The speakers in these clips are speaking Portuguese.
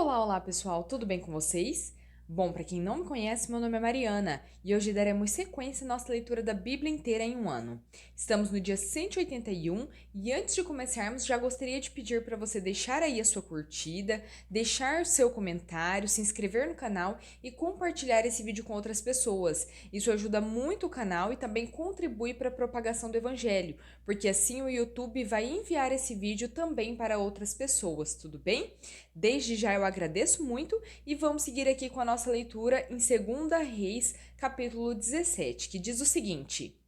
Olá pessoal, tudo bem com vocês? Bom, para quem não me conhece, meu nome é Mariana e hoje daremos sequência à nossa leitura da Bíblia inteira em um ano. Estamos no dia 181 e antes de começarmos, já gostaria de pedir para você deixar aí a sua curtida, deixar o seu comentário, se inscrever no canal e compartilhar esse vídeo com outras pessoas. Isso ajuda muito o canal e também contribui para a propagação do Evangelho, porque assim o YouTube vai enviar esse vídeo também para outras pessoas, tudo bem? Desde já eu agradeço muito e vamos seguir aqui com a nossa leitura em 2 Reis, capítulo 17, que diz o seguinte: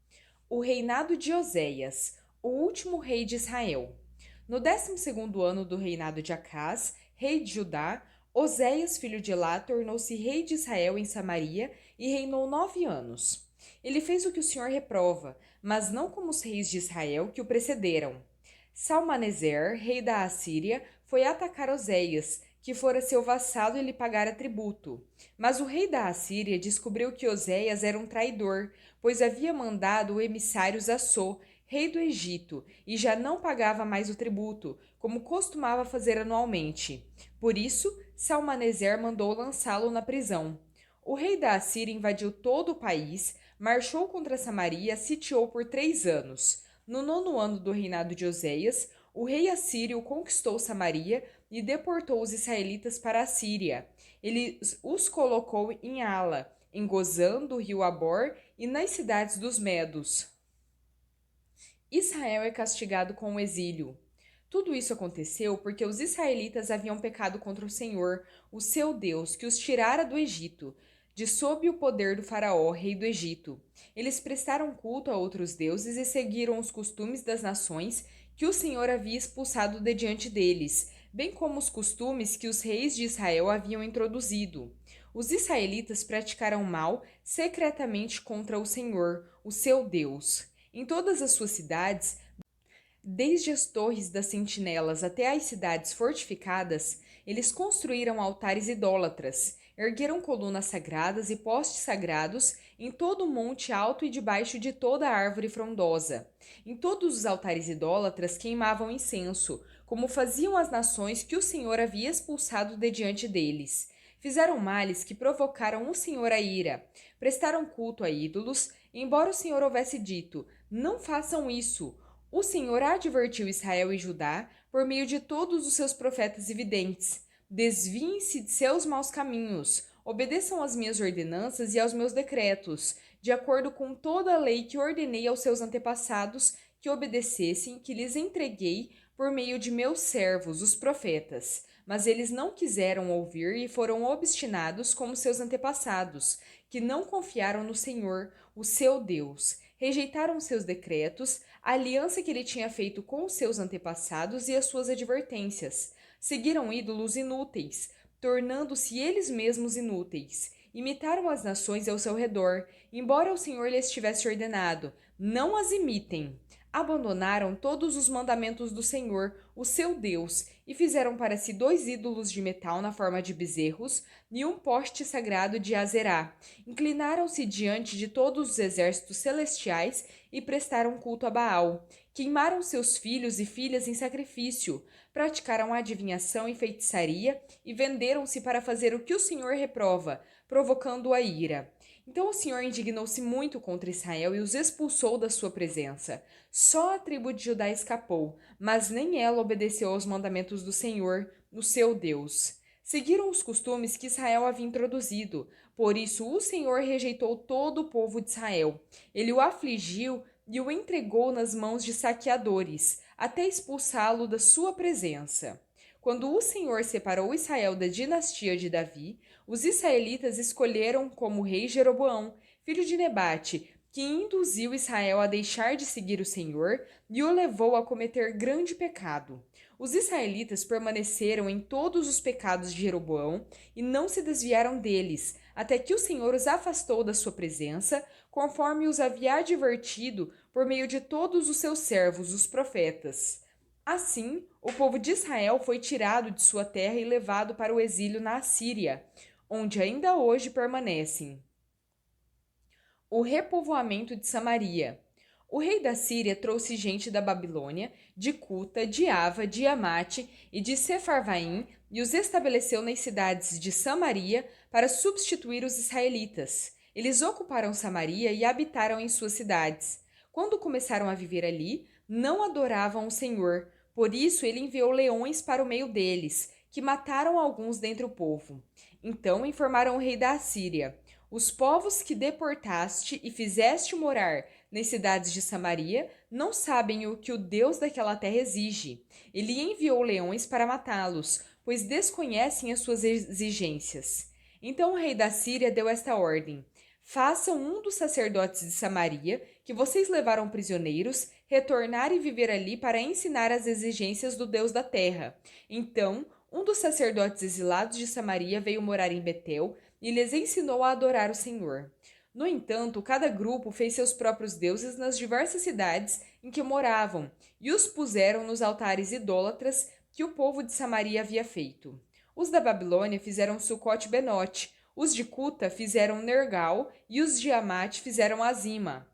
O reinado de Oséias, o último rei de Israel. No 12º ano do reinado de Acás, rei de Judá, Oséias, filho de Elá, tornou-se rei de Israel em Samaria e reinou 9 anos. Ele fez o que o Senhor reprova, mas não como os reis de Israel que o precederam. Salmaneser, rei da Assíria, foi atacar Oséias, que fora seu vassalo e lhe pagara tributo. Mas o rei da Assíria descobriu que Oséias era um traidor, pois havia mandado emissários a So, rei do Egito, e já não pagava mais o tributo, como costumava fazer anualmente. Por isso, Salmaneser mandou lançá-lo na prisão. O rei da Assíria invadiu todo o país, marchou contra Samaria, sitiou por 3 anos. No 9º ano do reinado de Oséias, o rei assírio conquistou Samaria e deportou os israelitas para a Síria. Ele os colocou em Ala, em Gozã, do rio Abor, e nas cidades dos Medos. Israel é castigado com o exílio. Tudo isso aconteceu porque os israelitas haviam pecado contra o Senhor, o seu Deus, que os tirara do Egito, de sob o poder do faraó, rei do Egito. Eles prestaram culto a outros deuses e seguiram os costumes das nações que o Senhor havia expulsado de diante deles, bem como os costumes que os reis de Israel haviam introduzido. Os israelitas praticaram mal secretamente contra o Senhor, o seu Deus. Em todas as suas cidades, desde as torres das sentinelas até as cidades fortificadas, eles construíram altares idólatras, ergueram colunas sagradas e postes sagrados em todo o monte alto e debaixo de toda a árvore frondosa. Em todos os altares idólatras queimavam incenso, como faziam as nações que o Senhor havia expulsado de diante deles. Fizeram males que provocaram o Senhor a ira. Prestaram culto a ídolos, embora o Senhor houvesse dito: não façam isso. O Senhor advertiu Israel e Judá por meio de todos os seus profetas e videntes. Desviem-se de seus maus caminhos, obedeçam às minhas ordenanças e aos meus decretos, de acordo com toda a lei que ordenei aos seus antepassados que obedecessem, que lhes entreguei por meio de meus servos, os profetas. Mas eles não quiseram ouvir e foram obstinados como seus antepassados, que não confiaram no Senhor, o seu Deus. Rejeitaram seus decretos, a aliança que ele tinha feito com os seus antepassados e as suas advertências. Seguiram ídolos inúteis, tornando-se eles mesmos inúteis. Imitaram as nações ao seu redor, embora o Senhor lhes tivesse ordenado: não as imitem. Abandonaram todos os mandamentos do Senhor, o seu Deus, e fizeram para si 2 ídolos de metal na forma de bezerros e um poste sagrado de Azerá. Inclinaram-se diante de todos os exércitos celestiais e prestaram culto a Baal. Queimaram seus filhos e filhas em sacrifício, praticaram adivinhação e feitiçaria e venderam-se para fazer o que o Senhor reprova, provocando a ira. Então o Senhor indignou-se muito contra Israel e os expulsou da sua presença. Só a tribo de Judá escapou, mas nem ela obedeceu aos mandamentos do Senhor, o seu Deus. Seguiram os costumes que Israel havia introduzido, por isso o Senhor rejeitou todo o povo de Israel. Ele o afligiu e o entregou nas mãos de saqueadores, até expulsá-lo da sua presença. Quando o Senhor separou Israel da dinastia de Davi, os israelitas escolheram como rei Jeroboão, filho de Nebate, que induziu Israel a deixar de seguir o Senhor e o levou a cometer grande pecado. Os israelitas permaneceram em todos os pecados de Jeroboão e não se desviaram deles, até que o Senhor os afastou da sua presença, conforme os havia advertido por meio de todos os seus servos, os profetas. Assim, o povo de Israel foi tirado de sua terra e levado para o exílio na Assíria, onde ainda hoje permanecem. O repovoamento de Samaria. O rei da Síria trouxe gente da Babilônia, de Cuta, de Ava, de Amate e de Sefarvaim e os estabeleceu nas cidades de Samaria para substituir os israelitas. Eles ocuparam Samaria e habitaram em suas cidades. Quando começaram a viver ali, não adoravam o Senhor, por isso ele enviou leões para o meio deles, que mataram alguns dentre o povo. Então informaram o rei da Assíria: os povos que deportaste e fizeste morar nas cidades de Samaria não sabem o que o Deus daquela terra exige. Ele enviou leões para matá-los, pois desconhecem as suas exigências. Então o rei da Síria deu esta ordem: façam um dos sacerdotes de Samaria, que vocês levaram prisioneiros, retornar e viver ali para ensinar as exigências do Deus da terra. Então, um dos sacerdotes exilados de Samaria veio morar em Betel e lhes ensinou a adorar o Senhor. No entanto, cada grupo fez seus próprios deuses nas diversas cidades em que moravam e os puseram nos altares idólatras que o povo de Samaria havia feito. Os da Babilônia fizeram Sucote-Benote, os de Cuta fizeram Nergal e os de Amate fizeram Azima.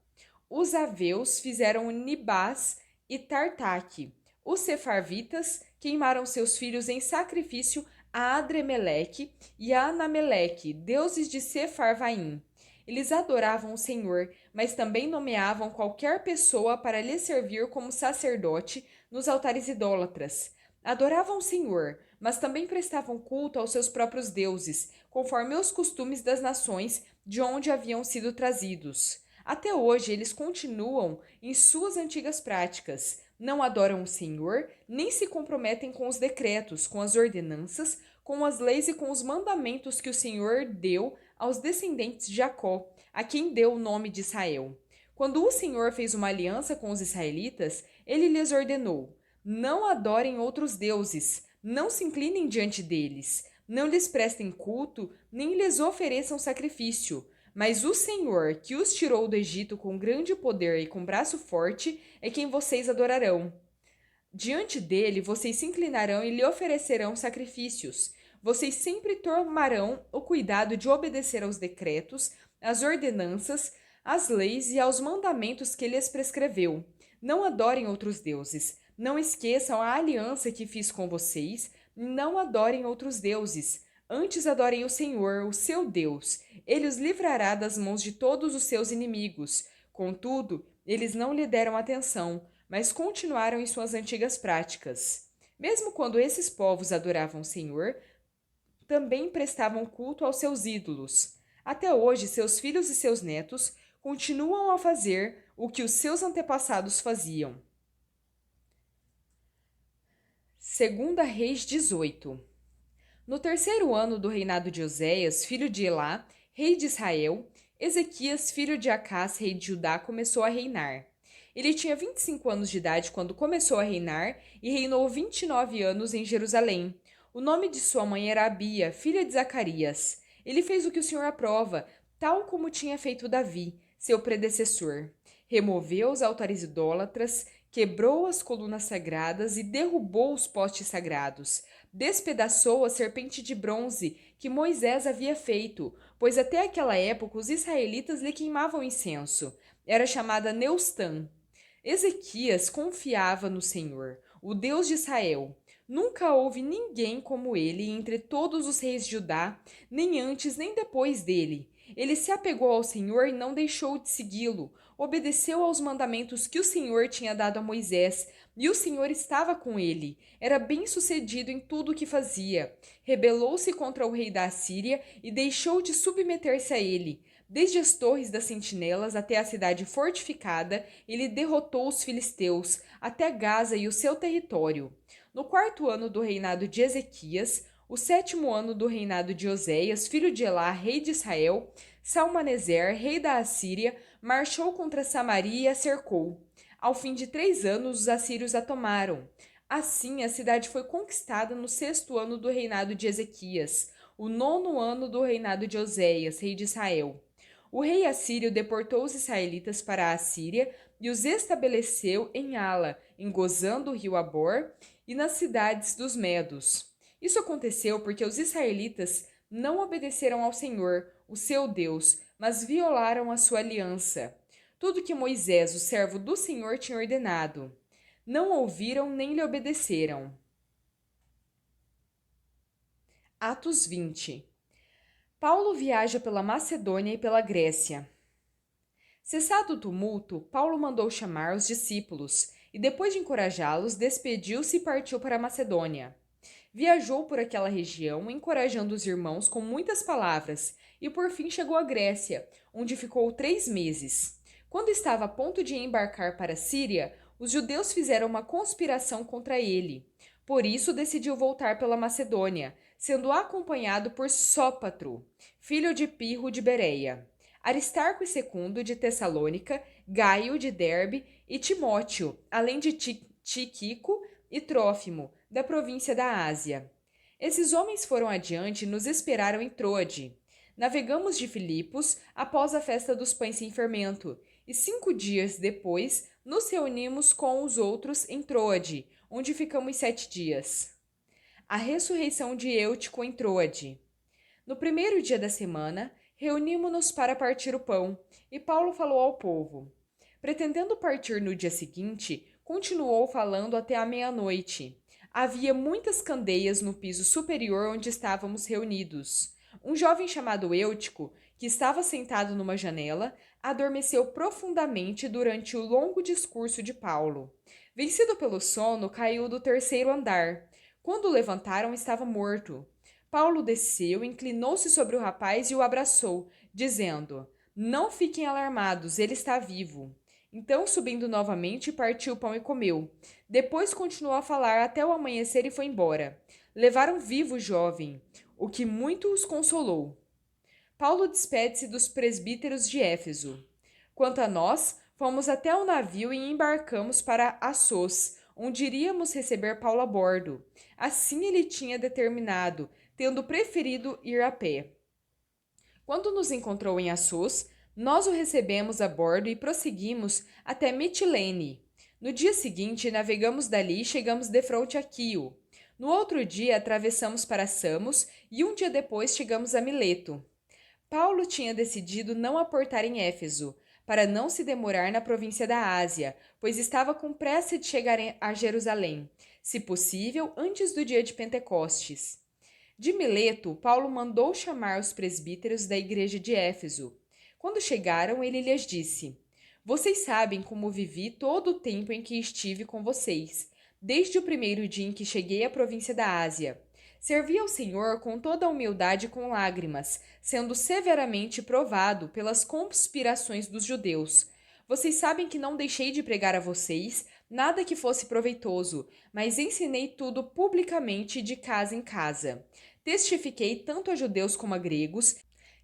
Os aveus fizeram Nibás e Tartaque. Os sefarvitas queimaram seus filhos em sacrifício a Adremeleque e a Anameleque, deuses de Sefarvaim. Eles adoravam o Senhor, mas também nomeavam qualquer pessoa para lhe servir como sacerdote nos altares idólatras. Adoravam o Senhor, mas também prestavam culto aos seus próprios deuses, conforme os costumes das nações de onde haviam sido trazidos. Até hoje eles continuam em suas antigas práticas. Não adoram o Senhor, nem se comprometem com os decretos, com as ordenanças, com as leis e com os mandamentos que o Senhor deu aos descendentes de Jacó, a quem deu o nome de Israel. Quando o Senhor fez uma aliança com os israelitas, ele lhes ordenou: não adorem outros deuses, não se inclinem diante deles, não lhes prestem culto, nem lhes ofereçam sacrifício. Mas o Senhor, que os tirou do Egito com grande poder e com braço forte, é quem vocês adorarão. Diante dele, vocês se inclinarão e lhe oferecerão sacrifícios. Vocês sempre tomarão o cuidado de obedecer aos decretos, às ordenanças, às leis e aos mandamentos que lhes prescreveu. Não adorem outros deuses. Não esqueçam a aliança que fiz com vocês. Não adorem outros deuses. Antes adorem o Senhor, o seu Deus. Ele os livrará das mãos de todos os seus inimigos. Contudo, eles não lhe deram atenção, mas continuaram em suas antigas práticas. Mesmo quando esses povos adoravam o Senhor, também prestavam culto aos seus ídolos. Até hoje, seus filhos e seus netos continuam a fazer o que os seus antepassados faziam. 2 Reis 18. No terceiro ano do reinado de Oséias, filho de Elá, rei de Israel, Ezequias, filho de Acás, rei de Judá, começou a reinar. Ele tinha 25 anos de idade quando começou a reinar e reinou 29 anos em Jerusalém. O nome de sua mãe era Abia, filha de Zacarias. Ele fez o que o Senhor aprova, tal como tinha feito Davi, seu predecessor. Removeu os altares idólatras, quebrou as colunas sagradas e derrubou os postes sagrados. Despedaçou a serpente de bronze que Moisés havia feito, pois até aquela época os israelitas lhe queimavam incenso. Era chamada Neustã. Ezequias confiava no Senhor, o Deus de Israel. Nunca houve ninguém como ele entre todos os reis de Judá, nem antes nem depois dele. Ele se apegou ao Senhor e não deixou de segui-lo. Obedeceu aos mandamentos que o Senhor tinha dado a Moisés, e o Senhor estava com ele. Era bem-sucedido em tudo o que fazia. Rebelou-se contra o rei da Assíria e deixou de submeter-se a ele. Desde as torres das sentinelas até a cidade fortificada, ele derrotou os filisteus, até Gaza e o seu território. No quarto ano do reinado de Ezequias, o sétimo ano do reinado de Oséias, filho de Elá, rei de Israel, Salmaneser, rei da Assíria, marchou contra Samaria e a cercou. Ao fim de 3 anos, os assírios a tomaram. Assim, a cidade foi conquistada no sexto ano do reinado de Ezequias, o nono ano do reinado de Oséias, rei de Israel. O rei assírio deportou os israelitas para a Assíria e os estabeleceu em Ala, em Gozã do rio Abor, e nas cidades dos Medos. Isso aconteceu porque os israelitas não obedeceram ao Senhor, o seu Deus, mas violaram a sua aliança. tudo que Moisés, o servo do Senhor, tinha ordenado. Não ouviram nem lhe obedeceram. Atos 20. Paulo viaja pela Macedônia e pela Grécia. Cessado o tumulto, Paulo mandou chamar os discípulos e, depois de encorajá-los, despediu-se e partiu para a Macedônia. Viajou por aquela região, encorajando os irmãos com muitas palavras, e por fim chegou à Grécia, onde ficou 3 meses. Quando estava a ponto de embarcar para a Síria, os judeus fizeram uma conspiração contra ele. Por isso decidiu voltar pela Macedônia, sendo acompanhado por Sópatro, filho de Pirro de Bereia, Aristarco e Segundo de Tessalônica, Gaio de Derbe e Timóteo, além de Tíquico e Trófimo, da província da Ásia. Esses homens foram adiante e nos esperaram em Troade. Navegamos de Filipos após a festa dos pães sem fermento, e 5 dias depois nos reunimos com os outros em Troade, onde ficamos 7 dias. A ressurreição de Eutico em Troade. No primeiro dia da semana, reunimos-nos para partir o pão, e Paulo falou ao povo. Pretendendo partir no dia seguinte, continuou falando até a meia-noite. Havia muitas candeias no piso superior onde estávamos reunidos. Um jovem chamado Eutico, que estava sentado numa janela, adormeceu profundamente durante o longo discurso de Paulo. Vencido pelo sono, caiu do 3º andar. Quando o levantaram, estava morto. Paulo desceu, inclinou-se sobre o rapaz e o abraçou, dizendo: Não fiquem alarmados, ele está vivo. Então, subindo novamente, partiu o pão e comeu. Depois continuou a falar até o amanhecer e foi embora. Levaram vivo o jovem, o que muito os consolou. Paulo despede-se dos presbíteros de Éfeso. Quanto a nós, fomos até o navio e embarcamos para Assos, onde iríamos receber Paulo a bordo. Assim ele tinha determinado, tendo preferido ir a pé. Quando nos encontrou em Assos, nós o recebemos a bordo e prosseguimos até Mitilene. No dia seguinte, navegamos dali e chegamos defronte a Quio. No outro dia, atravessamos para Samos e um dia depois chegamos a Mileto. Paulo tinha decidido não aportar em Éfeso, para não se demorar na província da Ásia, pois estava com pressa de chegar a Jerusalém, se possível, antes do dia de Pentecostes. De Mileto, Paulo mandou chamar os presbíteros da igreja de Éfeso. Quando chegaram, ele lhes disse: Vocês sabem como vivi todo o tempo em que estive com vocês, desde o primeiro dia em que cheguei à província da Ásia. Servi ao Senhor com toda a humildade e com lágrimas, sendo severamente provado pelas conspirações dos judeus. Vocês sabem que não deixei de pregar a vocês nada que fosse proveitoso, mas ensinei tudo publicamente de casa em casa. Testifiquei tanto a judeus como a gregos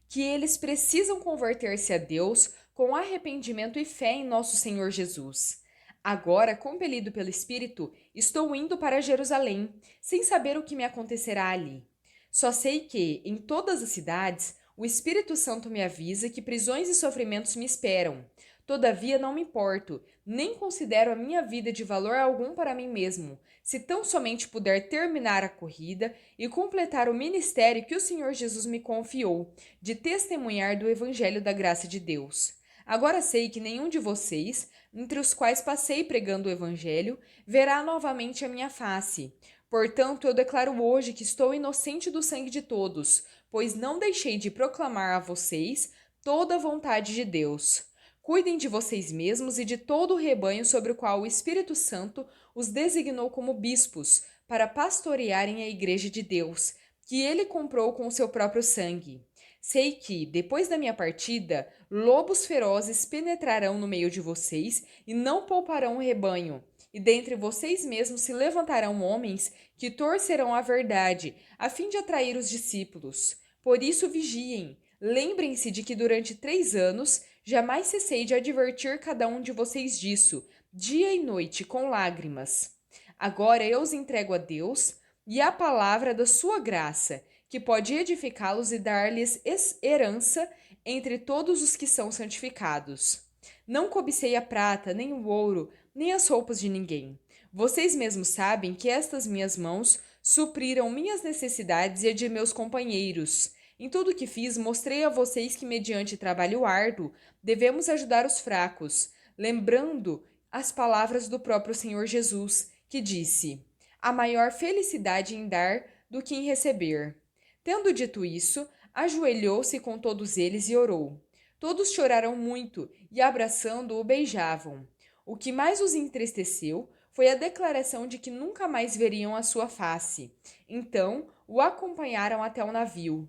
que eles precisam converter-se a Deus com arrependimento e fé em nosso Senhor Jesus. Agora, compelido pelo Espírito, estou indo para Jerusalém, sem saber o que me acontecerá ali. Só sei que, em todas as cidades, o Espírito Santo me avisa que prisões e sofrimentos me esperam. Todavia, não me importo, nem considero a minha vida de valor algum para mim mesmo, se tão somente puder terminar a corrida e completar o ministério que o Senhor Jesus me confiou, de testemunhar do Evangelho da graça de Deus. Agora sei que nenhum de vocês, entre os quais passei pregando o Evangelho, verá novamente a minha face. Portanto, eu declaro hoje que estou inocente do sangue de todos, pois não deixei de proclamar a vocês toda a vontade de Deus. Cuidem de vocês mesmos e de todo o rebanho sobre o qual o Espírito Santo os designou como bispos, para pastorearem a igreja de Deus, que ele comprou com o seu próprio sangue. Sei que, depois da minha partida, lobos ferozes penetrarão no meio de vocês e não pouparão o rebanho. E dentre vocês mesmos se levantarão homens que torcerão a verdade, a fim de atrair os discípulos. Por isso vigiem. Lembrem-se de que durante 3 anos jamais cessei de advertir cada um de vocês disso, dia e noite, com lágrimas. Agora eu os entrego a Deus e à palavra da sua graça, que pode edificá-los e dar-lhes herança entre todos os que são santificados. Não cobicei a prata, nem o ouro, nem as roupas de ninguém. Vocês mesmos sabem que estas minhas mãos supriram minhas necessidades e a de meus companheiros. Em tudo que fiz, mostrei a vocês que, mediante trabalho árduo, devemos ajudar os fracos, lembrando as palavras do próprio Senhor Jesus, que disse: há maior felicidade em dar do que em receber. Tendo dito isso, ajoelhou-se com todos eles e orou. Todos choraram muito e, abraçando-o, beijavam. O que mais os entristeceu foi a declaração de que nunca mais veriam a sua face. Então, o acompanharam até o navio.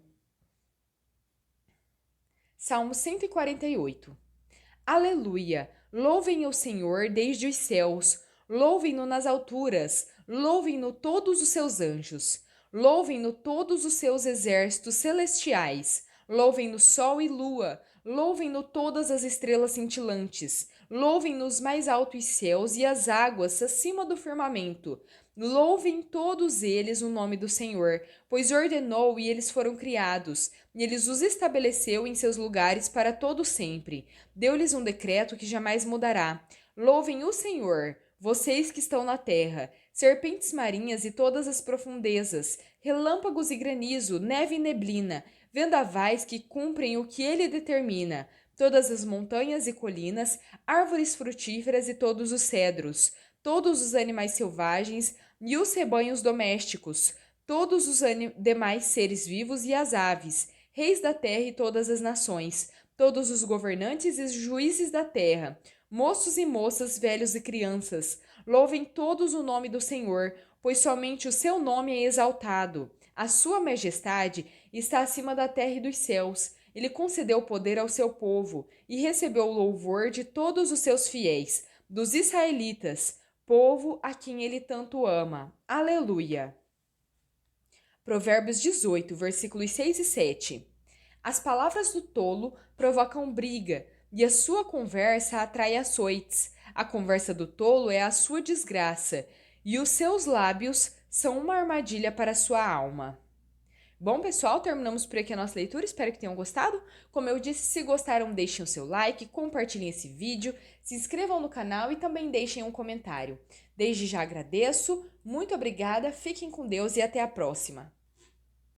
Salmo 148. Aleluia! Louvem o Senhor desde os céus, louvem-no nas alturas, louvem-no todos os seus anjos, louvem-no todos os seus exércitos celestiais, louvem-no sol e lua, louvem-no todas as estrelas cintilantes, louvem-no os mais altos céus e as águas acima do firmamento. Louvem todos eles o nome do Senhor, pois ordenou e eles foram criados, e eles os estabeleceu em seus lugares para todo sempre. Deu-lhes um decreto que jamais mudará. Louvem o Senhor, vocês que estão na terra, serpentes marinhas e todas as profundezas, relâmpagos e granizo, neve e neblina, vendavais que cumprem o que ele determina, todas as montanhas e colinas, árvores frutíferas e todos os cedros, todos os animais selvagens e os rebanhos domésticos, todos os demais seres vivos e as aves, reis da terra e todas as nações, todos os governantes e juízes da terra, moços e moças, velhos e crianças, louvem todos o nome do Senhor, pois somente o seu nome é exaltado. A sua majestade está acima da terra e dos céus. Ele concedeu poder ao seu povo e recebeu o louvor de todos os seus fiéis, dos israelitas, povo a quem ele tanto ama. Aleluia! Provérbios 18, versículos 6 e 7. As palavras do tolo provocam briga, e a sua conversa atrai açoites. A conversa do tolo é a sua desgraça, e os seus lábios são uma armadilha para a sua alma. Bom, pessoal, terminamos por aqui a nossa leitura, espero que tenham gostado. Como eu disse, se gostaram, deixem o seu like, compartilhem esse vídeo, se inscrevam no canal e também deixem um comentário. Desde já agradeço, muito obrigada, fiquem com Deus e até a próxima!